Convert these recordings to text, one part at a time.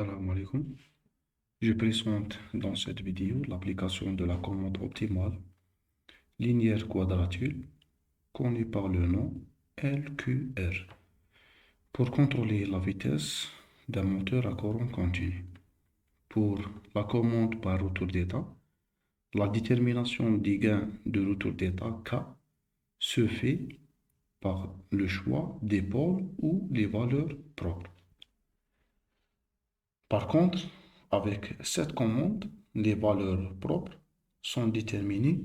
Salam alaikum. Je présente dans cette vidéo l'application de la commande optimale linéaire quadrature connue par le nom LQR pour contrôler la vitesse d'un moteur à courant continu. Pour la commande par retour d'état, la détermination des gains de retour d'état K se fait par le choix des pôles ou les valeurs propres. Par contre, avec cette commande, les valeurs propres sont déterminées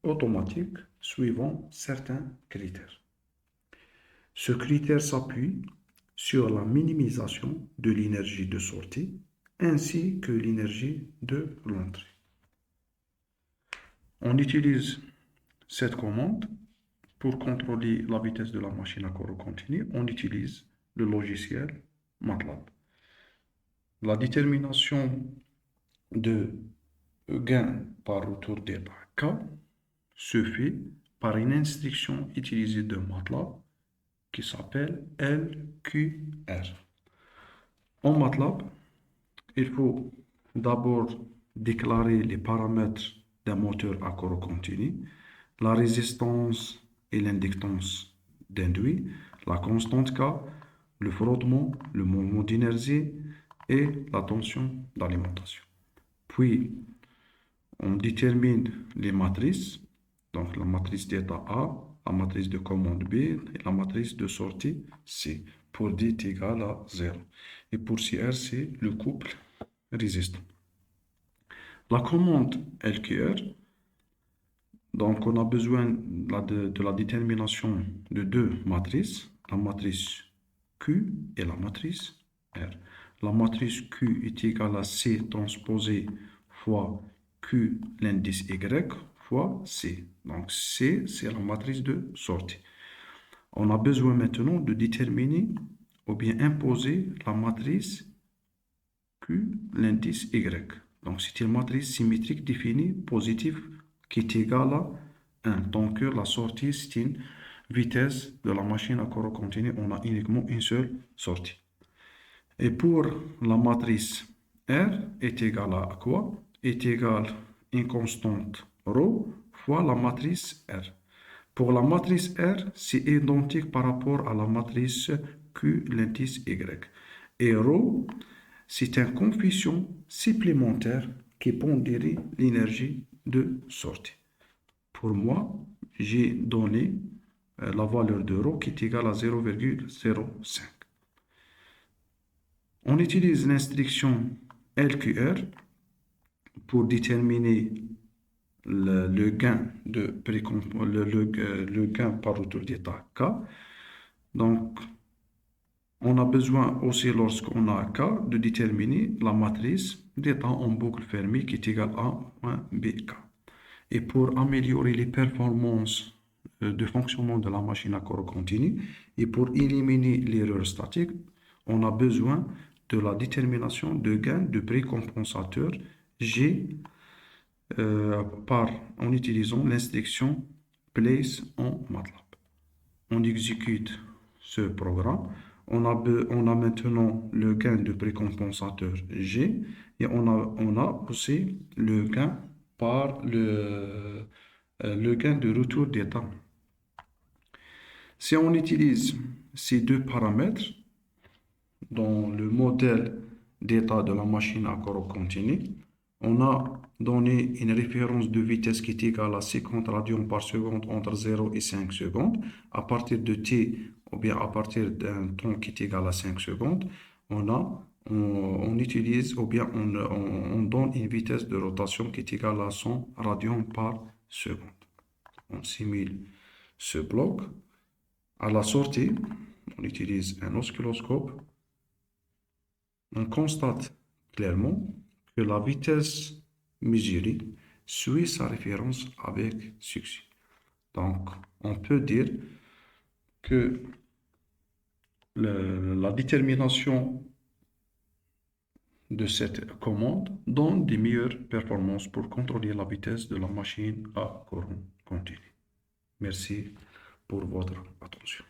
automatiquement suivant certains critères. Ce critère s'appuie sur la minimisation de l'énergie de sortie ainsi que l'énergie de l'entrée. On utilise cette commande pour contrôler la vitesse de la machine à courant continu. On utilise le logiciel MATLAB. La détermination de gain par retour d'état K se fait par une instruction utilisée de MATLAB qui s'appelle LQR. En MATLAB, il faut d'abord déclarer les paramètres d'un moteur à courant continu, la résistance et l'inductance d'induit, la constante K, le frottement, le mouvement d'inertie et la tension d'alimentation. Puis, on détermine les matrices, donc la matrice d'état A, la matrice de commande B et la matrice de sortie C, pour D est égal à 0. Et pour CR, c'est le couple résistant. La commande LQR, donc on a besoin de la détermination de deux matrices, la matrice Q et la matrice R. La matrice Q est égale à C transposé fois Q l'indice Y fois C. Donc C, c'est la matrice de sortie. On a besoin maintenant de déterminer ou bien imposer la matrice Q l'indice Y. Donc c'est une matrice symétrique définie positive qui est égale à 1. Donc la sortie, c'est une vitesse de la machine à courant continu. On a uniquement une seule sortie. Et pour la matrice R est égale à quoi? Est égale à une constante ρ fois la matrice R. Pour la matrice R, c'est identique par rapport à la matrice Q l'indice Y. Et ρ, c'est un coefficient supplémentaire qui pondère l'énergie de sortie. Pour moi, j'ai donné la valeur de ρ qui est égale à 0,05. On utilise l'instruction LQR pour déterminer le gain par retour d'état K. Donc, on a besoin aussi, lorsqu'on a K, de déterminer la matrice d'état en boucle fermée qui est égale à BK. Et pour améliorer les performances de fonctionnement de la machine à courant continu et pour éliminer l'erreur statique, on a besoin de la détermination de gain de précompensateur G en utilisant l'instruction place en MATLAB. On exécute ce programme. On a maintenant le gain de précompensateur G et on a aussi le gain par le gain de retour d'état. Si on utilise ces deux paramètres dans le modèle d'état de la machine à courant continu, on a donné une référence de vitesse qui est égale à 50 radians par seconde entre 0 et 5 secondes. À partir de t, ou bien à partir d'un temps qui est égal à 5 secondes, on utilise, ou bien on donne une vitesse de rotation qui est égale à 100 radians par seconde. On simule ce bloc. À la sortie, on utilise un oscilloscope. On constate clairement que la vitesse mesurée suit sa référence avec succès. Donc, on peut dire que la détermination de cette commande donne des meilleures performances pour contrôler la vitesse de la machine à courant continu. Merci pour votre attention.